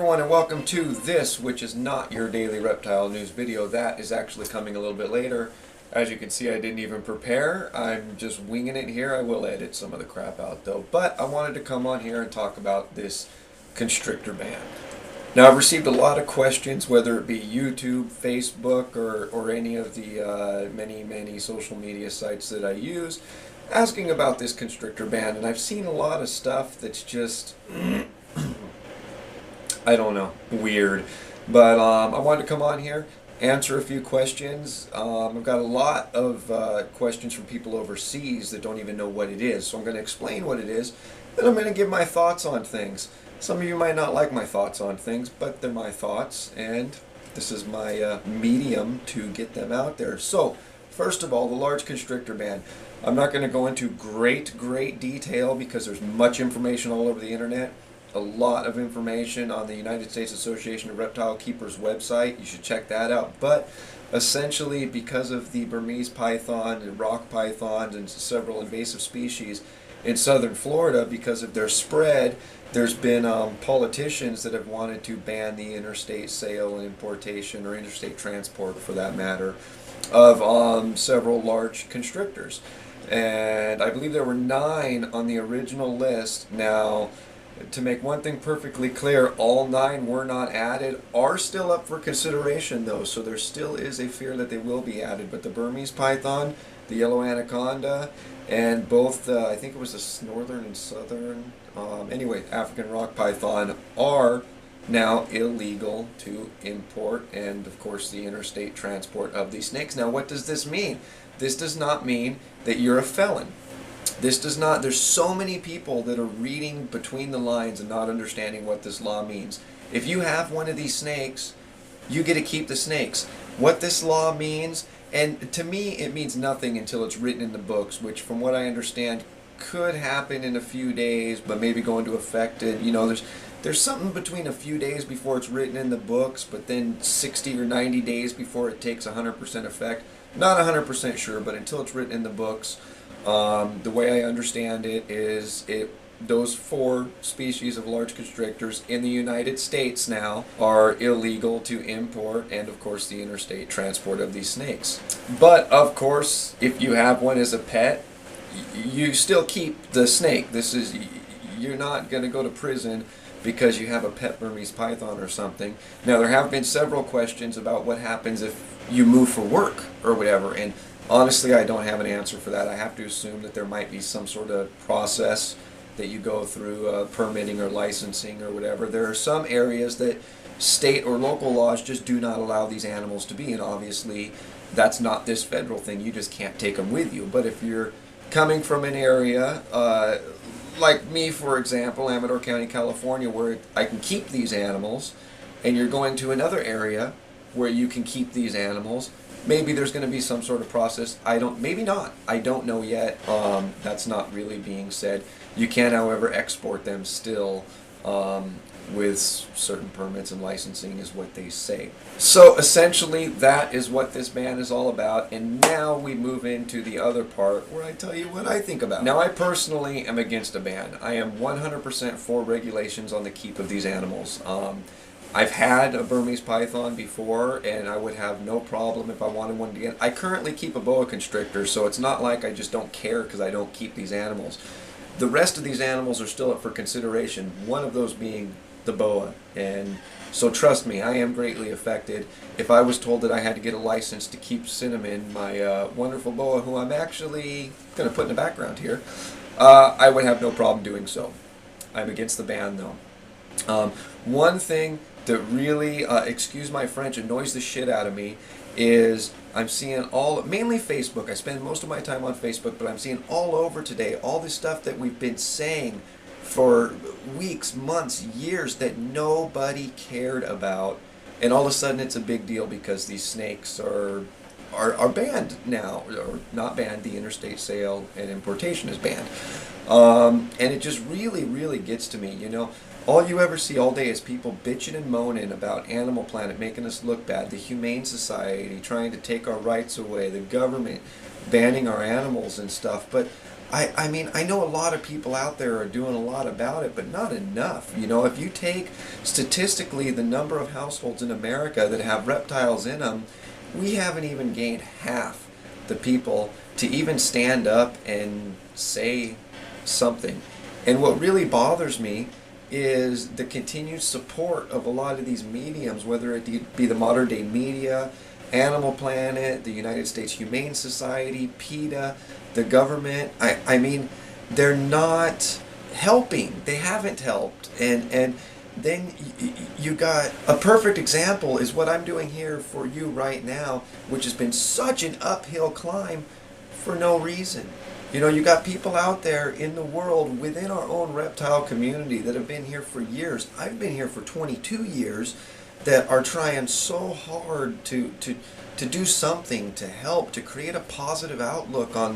everyone, and welcome to this, which is not your daily reptile news video. That is actually coming a little bit later. As you can see, I didn't even prepare. I'm just winging it here. I will edit some of the crap out though. But I wanted to come on here and talk about this constrictor ban. Now, I've received a lot of questions, whether it be YouTube, Facebook, or any of the many social media sites that I use, asking about this constrictor ban. And I've seen a lot of stuff that's just I don't know, weird. But I wanted to come on here, answer a few questions. I've got a lot of questions from people overseas that don't even know what it is. So I'm going to explain what it is, then I'm going to give my thoughts on things. Some of you might not like my thoughts on things, but they're my thoughts, and this is my medium to get them out there. So, first of all, the large constrictor ban. I'm not going to go into great detail because there's much information all over the internet. A lot of information on the United States Association of Reptile Keepers website. You should check that out. But essentially, because of the Burmese python and rock pythons and several invasive species in southern Florida, because of their spread, there's been politicians that have wanted to ban the interstate sale and importation, or interstate transport for that matter, of several large constrictors. And I believe there were 9 on the original list. Now, to make one thing perfectly clear, all 9 were not added, are still up for consideration though, so there still is a fear that they will be added. But the Burmese python, the yellow anaconda, and both I think it was the northern and southern, anyway, African rock python are now illegal to import, and of course the interstate transport of these snakes. Now, what does this mean? This does not mean that you're a felon. This does not, there's so many people that are reading between the lines and not understanding what this law means. If you have one of these snakes, you get to keep the snakes. What this law means, and to me it means nothing until it's written in the books, which from what I understand could happen in a few days, but maybe go into effect in, there's something between a few days before it's written in the books, but then 60 or 90 days before it takes 100% effect. Not 100% sure, but until it's written in the books. The way I understand it is those 4 species of large constrictors in the United States now are illegal to import, and of course the interstate transport of these snakes. But of course, if you have one as a pet, you still keep the snake. You're not going to go to prison because you have a pet Burmese python or something. Now, there have been several questions about what happens if you move for work or whatever, and honestly, I don't have an answer for that. I have to assume that there might be some sort of process that you go through, permitting or licensing or whatever. There are some areas that state or local laws just do not allow these animals to be, and obviously that's not this federal thing. You just can't take them with you. But if you're coming from an area, like me, for example, Amador County, California, where I can keep these animals, and you're going to another area where you can keep these animals, maybe there's going to be some sort of process. Maybe not. I don't know yet. That's not really being said. You can, however, export them still with certain permits and licensing is what they say. So essentially, that is what this ban is all about. And now we move into the other part where I tell you what I think about it. Now, I personally am against a ban. I am 100% for regulations on the keep of these animals. I've had a Burmese python before, and I would have no problem if I wanted one again. I currently keep a boa constrictor, so it's not like I just don't care because I don't keep these animals. The rest of these animals are still up for consideration, one of those being the boa. And so trust me, I am greatly affected. If I was told that I had to get a license to keep Cinnamon, my wonderful boa, who I'm actually going to put in the background here, I would have no problem doing so. I'm against the ban, though. One thing that really, excuse my French, annoys the shit out of me is I'm seeing mainly Facebook. I spend most of my time on Facebook, but I'm seeing all over today all this stuff that we've been saying for weeks, months, years that nobody cared about, and all of a sudden it's a big deal because these snakes are banned now, or not banned. The interstate sale and importation is banned, and it just really gets to me. All you ever see all day is people bitching and moaning about Animal Planet making us look bad, the Humane Society trying to take our rights away, the government banning our animals and stuff. But I mean, I know a lot of people out there are doing a lot about it, but not enough. You know, if you take statistically the number of households in America that have reptiles in them, we haven't even gained half the people to even stand up and say something. And what really bothers me is the continued support of a lot of these mediums, whether it be the modern day media, Animal Planet, the United States Humane Society, PETA, the government. I mean, they're not helping. They haven't helped. And then you got a perfect example is what I'm doing here for you right now, which has been such an uphill climb for no reason. You know, you got people out there in the world within our own reptile community that have been here for years. I've been here for 22 years that are trying so hard to do something to help, to create a positive outlook on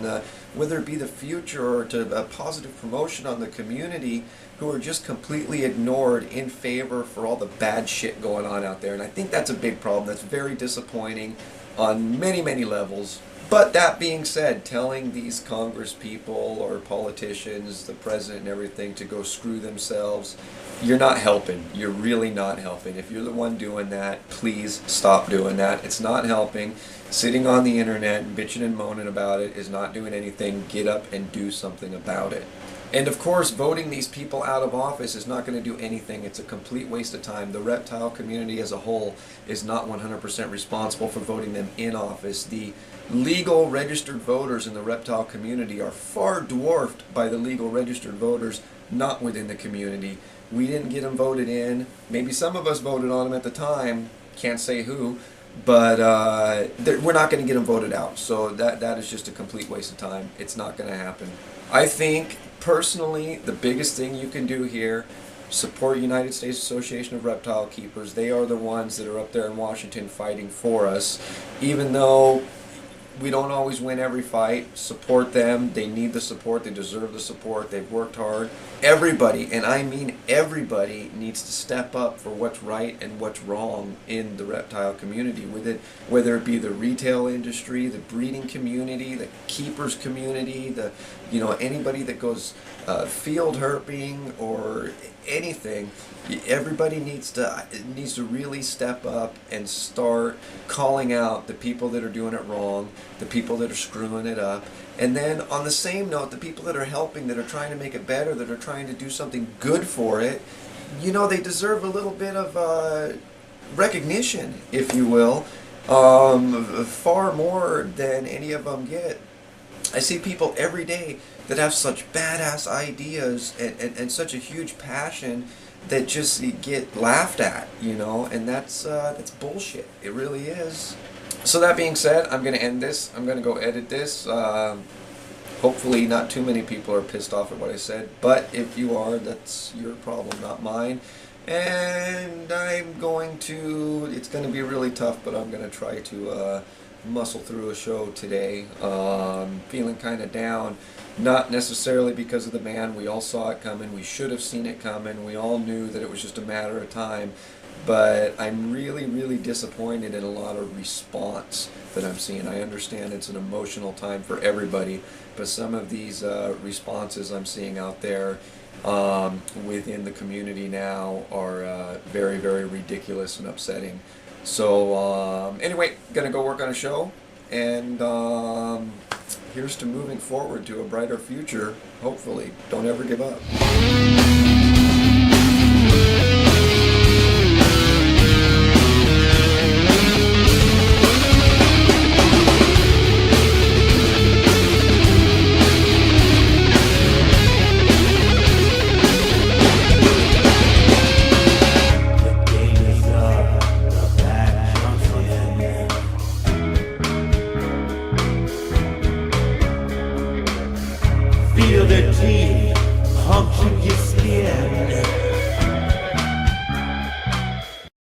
whether it be the future or to a positive promotion on the community, who are just completely ignored in favor for all the bad shit going on out there. And I think that's a big problem. That's very disappointing on many, many levels. But that being said, telling these Congress people or politicians, the president and everything, to go screw themselves, you're not helping. You're really not helping. If you're the one doing that, please stop doing that. It's not helping. Sitting on the internet and bitching and moaning about it is not doing anything. Get up and do something about it. And of course, voting these people out of office is not going to do anything. It's a complete waste of time. The reptile community as a whole is not 100% responsible for voting them in office. The legal registered voters in the reptile community are far dwarfed by the legal registered voters not within the community. We didn't get them voted in. Maybe some of us voted on them at the time. Can't say who. But we're not going to get them voted out. So that is just a complete waste of time. It's not going to happen. I think, personally, the biggest thing you can do here, support United States Association of Reptile Keepers. They are the ones that are up there in Washington fighting for us. Even though we don't always win every fight, support them. They need the support. They deserve the support. They've worked hard. Everybody, and I mean everybody, needs to step up for what's right and what's wrong in the reptile community. With it, whether it be the retail industry, the breeding community, the keepers community, anybody that goes field herping or anything. Everybody needs to really step up and start calling out the people that are doing it wrong, the people that are screwing it up, and then on the same note, the people that are helping, that are trying to make it better, that are trying to do something good for it. They deserve a little bit of recognition, if you will, far more than any of them get. I see people every day that have such badass ideas and such a huge passion that just get laughed at, and that's bullshit. It really is. So that being said, I'm going to end this. I'm going to go edit this. Hopefully not too many people are pissed off at what I said, but if you are, that's your problem, not mine. And it's going to be really tough, but I'm going to try to muscle through a show today. Feeling kind of down, not necessarily because of the man. We all saw it coming. We should have seen it coming. We all knew that it was just a matter of time. But I'm really, really disappointed in a lot of response that I'm seeing. I understand it's an emotional time for everybody, but some of these responses I'm seeing out there within the community now are very, very ridiculous and upsetting. So anyway, gonna go work on a show, and here's to moving forward to a brighter future, hopefully. Don't ever give up.